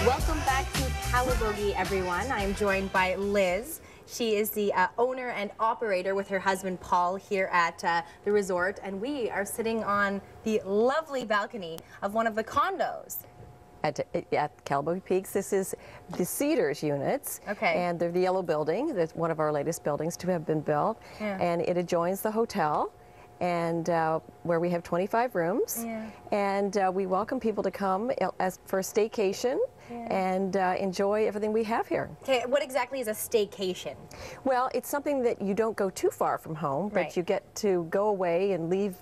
Welcome back to Calabogie, everyone. I am joined by Liz. She is the owner and operator with her husband Paul here at the resort, and we are sitting on the lovely balcony of one of the condos. At Calabogie Peaks, this is the Cedars units, and they're the yellow building. That's one of our latest buildings to have been built, and it adjoins the hotel, and where we have 25 rooms, and we welcome people to come for a staycation and enjoy everything we have here. Okay, what exactly is a staycation? Well, it's something that you don't go too far from home, but you get to go away and leave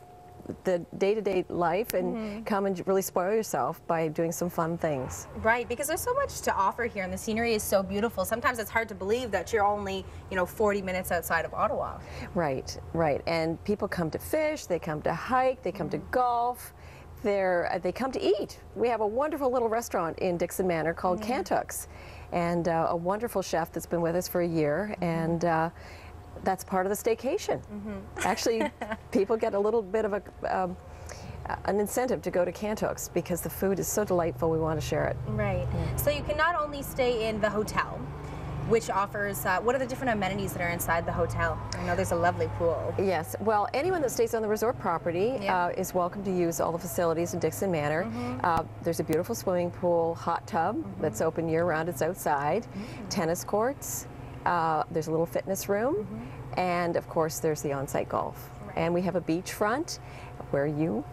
the day-to-day life and come and really spoil yourself by doing some fun things. Right, because there's so much to offer here and the scenery is so beautiful. Sometimes it's hard to believe that you're only, 40 minutes outside of Ottawa. Right, right. And people come to fish, they come to hike, they come to golf. They come to eat. We have a wonderful little restaurant in Dixon Manor called Cantuck's, and a wonderful chef that's been with us for a year, and that's part of the staycation. Actually, people get a little bit of an incentive to go to Cantuck's because the food is so delightful, we want to share it. Right. So you can not only stay in the hotel, which offers, what are the different amenities that are inside the hotel? I know there's a lovely pool. Yes, well, anyone that stays on the resort property is welcome to use all the facilities in Dixon Manor. There's a beautiful swimming pool, hot tub that's open year-round, it's outside, tennis courts, there's a little fitness room, and of course there's the on-site golf. And we have a beachfront where you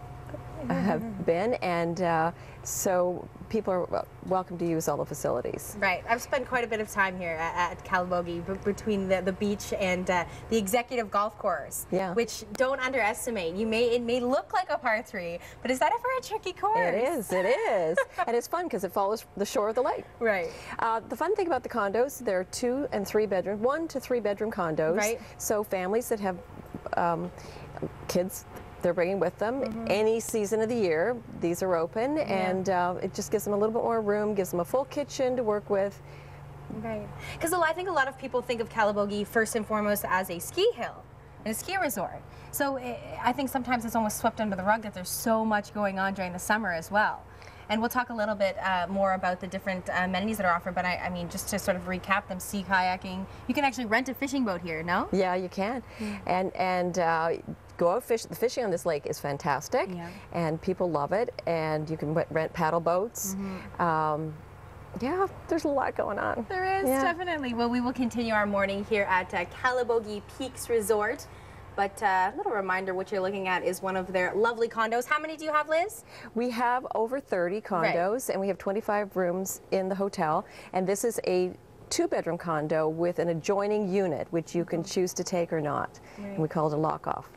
have been, and so people are welcome to use all the facilities. Right. I've spent quite a bit of time here at Calabogie between the beach and the executive golf course, which don't underestimate. It may look like a par 3, but is that ever a tricky course? It is, and it's fun because it follows the shore of the lake. Right. The fun thing about the condos, they're 2 and 3 bedroom, 1 to 3 bedroom condos. Right. So families that have kids they're bringing with them any season of the year. These are open, and it just gives them a little bit more room, gives them a full kitchen to work with. Right. Because I think a lot of people think of Calabogie first and foremost as a ski hill and a ski resort. So I think sometimes it's almost swept under the rug that there's so much going on during the summer as well. And we'll talk a little bit more about the different amenities that are offered, but I mean, just to sort of recap them, sea kayaking. You can actually rent a fishing boat here, no? Yeah, you can. And go out fish. The fishing on this lake is fantastic, and people love it, and you can rent paddle boats. Yeah, there's a lot going on. There is, definitely. Well, we will continue our morning here at Calabogie Peaks Resort. But a little reminder, what you're looking at is one of their lovely condos. How many do you have, Liz? We have over 30 condos, and we have 25 rooms in the hotel. And this is a 2-bedroom condo with an adjoining unit, which you can choose to take or not. And we call it a lock-off.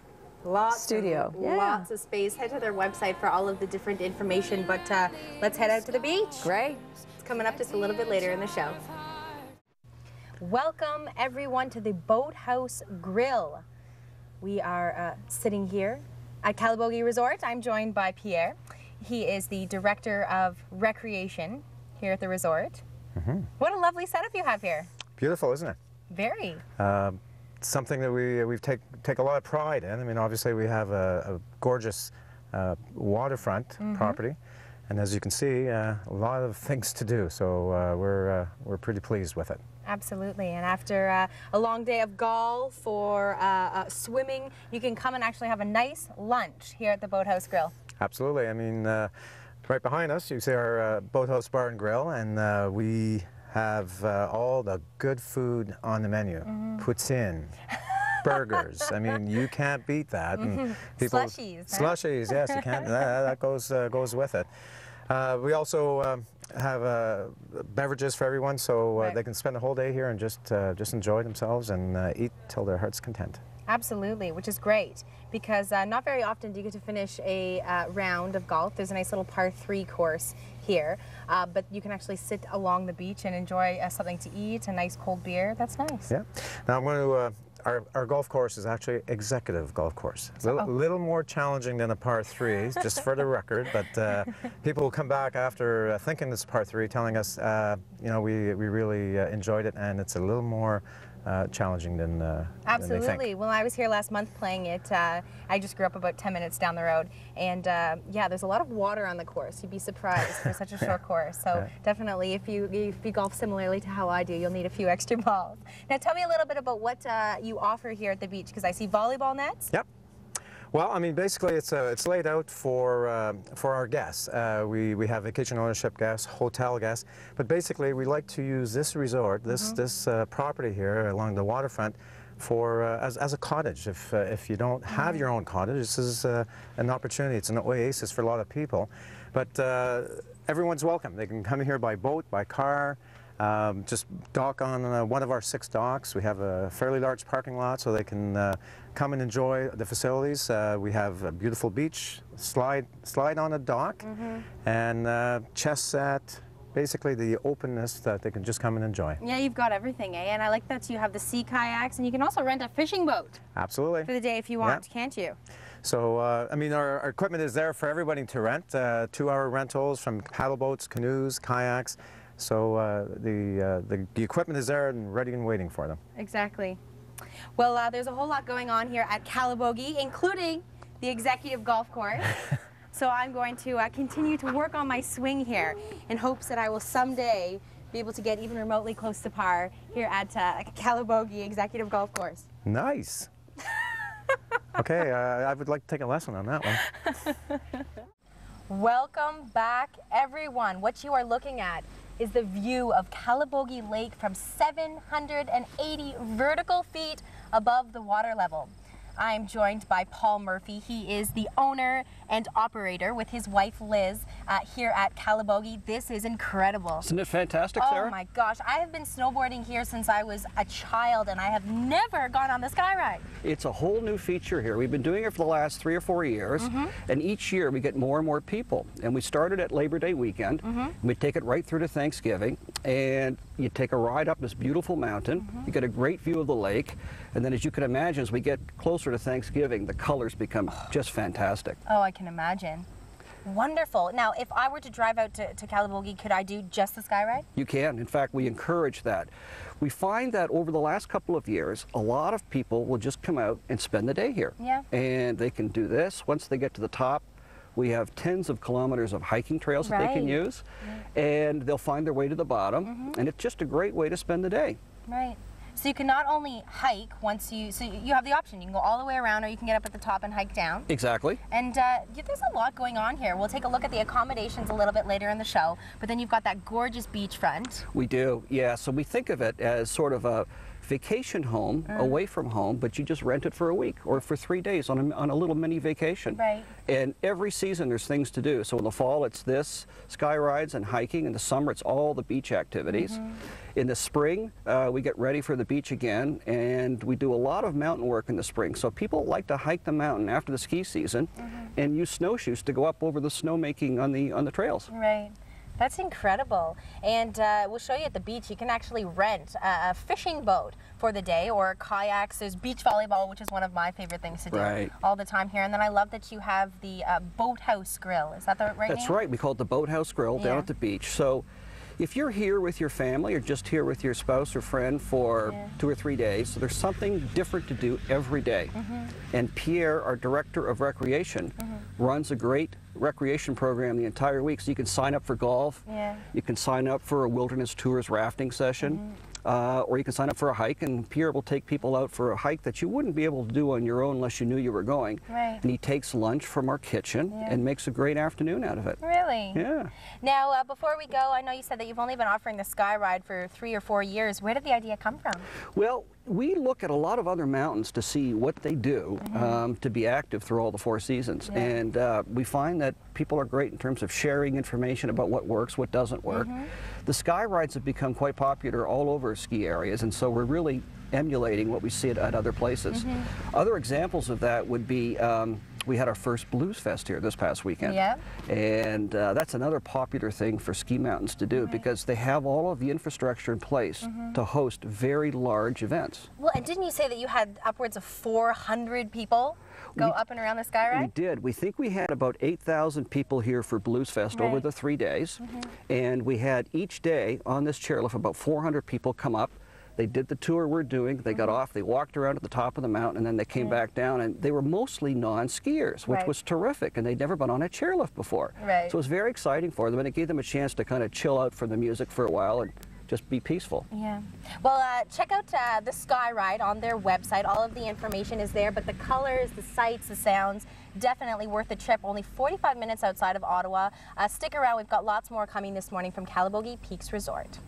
Studio. Lots of space. Head to their website for all of the different information, but let's head out to the beach. Great. It's coming up just a little bit later in the show. Welcome everyone to the Boathouse Grill. We are sitting here at Calabogie Resort. I'm joined by Pierre. He is the Director of Recreation here at the resort. What a lovely setup you have here. Beautiful, isn't it? Very. Something that we take a lot of pride in. I mean, obviously we have a gorgeous waterfront property, and as you can see, a lot of things to do. So we're pretty pleased with it. Absolutely, and after a long day of golf or swimming, you can come and actually have a nice lunch here at the Boathouse Grill. Absolutely. I mean, right behind us, you see our Boathouse Bar and Grill, and we have all the good food on the menu. Poutine, burgers. I mean, you can't beat that. And people, slushies. Slushies, yes, you can't. That goes with it. We also have beverages for everyone, so they can spend the whole day here and just enjoy themselves and eat till their heart's content. Absolutely, which is great because not very often do you get to finish a round of golf. There's a nice little par 3 course here, but you can actually sit along the beach and enjoy something to eat, a nice cold beer. That's nice. Yeah. Now I'm going to. Our golf course is actually executive golf course. A little more challenging than a par 3, just for the record, but people will come back after thinking this par 3, telling us, you know, we really enjoyed it, and it's a little more challenging than they Absolutely. think. Well, I was here last month playing it. I just grew up about 10 minutes down the road. And yeah, there's a lot of water on the course. You'd be surprised for such a short course. So definitely, if you golf similarly to how I do, you'll need a few extra balls. Now tell me a little bit about what you offer here at the beach, because I see volleyball nets. Yep. Well, I mean, basically, it's laid out for our guests. We have vacation ownership guests, hotel guests, but basically, we like to use this resort, this property here along the waterfront, for as a cottage. If you don't have your own cottage, this is an opportunity. It's an oasis for a lot of people, but everyone's welcome. They can come here by boat, by car. Just dock on one of our 6 docks. We have a fairly large parking lot, so they can come and enjoy the facilities. We have a beautiful beach, slide on a dock, and chess set. Basically, the openness that they can just come and enjoy. Yeah, you've got everything, eh? And I like that you have the sea kayaks, and you can also rent a fishing boat. Absolutely. For the day if you want, can't you? So, I mean, our equipment is there for everybody to rent. 2-hour rentals from paddle boats, canoes, kayaks. So the equipment is there and ready and waiting for them. Exactly. Well, there's a whole lot going on here at Calabogie, including the executive golf course. So I'm going to continue to work on my swing here in hopes that I will someday be able to get even remotely close to par here at Calabogie Executive Golf Course. Nice. Okay, I would like to take a lesson on that one. Welcome back, everyone. What you are looking at is the view of Calabogie Lake from 780 vertical feet above the water level. I'm joined by Paul Murphy. He is the owner and operator with his wife Liz here at Calabogie. This is incredible. Isn't it fantastic, Sarah? Oh my gosh, I have been snowboarding here since I was a child, and I have never gone on the sky ride. It's a whole new feature here. We've been doing it for the last 3 or 4 years, and each year we get more and more people. And we started at Labor Day weekend, and we take it right through to Thanksgiving, and you take a ride up this beautiful mountain, you get a great view of the lake, and then as you can imagine, as we get closer to Thanksgiving, the colors become just fantastic. Oh, I can imagine. Wonderful. Now, if I were to drive out to Calabogie, could I do just the sky ride? You can. In fact, we encourage that. We find that over the last couple of years, a lot of people will just come out and spend the day here. Yeah. And they can do this. Once they get to the top, we have tens of kilometers of hiking trails that they can use, and they'll find their way to the bottom, and it's just a great way to spend the day. Right. So you can not only hike once so you have the option. You can go all the way around, or you can get up at the top and hike down. Exactly. And there's a lot going on here. We'll take a look at the accommodations a little bit later in the show, but then you've got that gorgeous beachfront. We do, yeah. So we think of it as sort of a vacation home away from home, but you just rent it for a week or for 3 days on a little mini vacation. Right. And every season there's things to do. So in the fall it's this, sky rides and hiking. In the summer it's all the beach activities. In the spring we get ready for the beach again, and we do a lot of mountain work in the spring. So people like to hike the mountain after the ski season and use snowshoes to go up over the snowmaking on the trails. Right. That's incredible. And we'll show you at the beach. You can actually rent a fishing boat for the day, or kayaks. There's beach volleyball, which is one of my favorite things to do all the time here. And then I love that you have the boathouse grill. Is that the right name? That's right. We call it the Boathouse Grill down at the beach. So if you're here with your family or just here with your spouse or friend for 2 or 3 days, so there's something different to do every day. And Pierre, our Director of Recreation, runs a great recreation program the entire week. So you can sign up for golf, you can sign up for a wilderness tours rafting session, or you can sign up for a hike, and Pierre will take people out for a hike that you wouldn't be able to do on your own unless you knew you were going. Right. And he takes lunch from our kitchen and makes a great afternoon out of it. Really? Yeah. Now, before we go, I know you said that you've only been offering the sky ride for 3 or 4 years. Where did the idea come from? Well, we look at a lot of other mountains to see what they do to be active through all the 4 seasons. And we find that people are great in terms of sharing information about what works, what doesn't work. The sky rides have become quite popular all over ski areas, and so we're really emulating what we see at other places. Other examples of that would be we had our first Blues Fest here this past weekend. And that's another popular thing for ski mountains to do because they have all of the infrastructure in place to host very large events. Well, and didn't you say that you had upwards of 400 people go up and around the sky ride? We did. We think we had about 8,000 people here for Blues Fest over the 3 days. And we had each day on this chairlift about 400 people come up. They did the tour we're doing. They got off. They walked around at the top of the mountain, and then they came back down. And they were mostly non-skiers, which was terrific. And they'd never been on a chairlift before. Right. So it was very exciting for them, and it gave them a chance to kind of chill out from the music for a while and just be peaceful. Yeah. Well, check out the Sky Ride on their website. All of the information is there, but the colors, the sights, the sounds, definitely worth the trip. Only 45 minutes outside of Ottawa. Stick around. We've got lots more coming this morning from Calabogie Peaks Resort.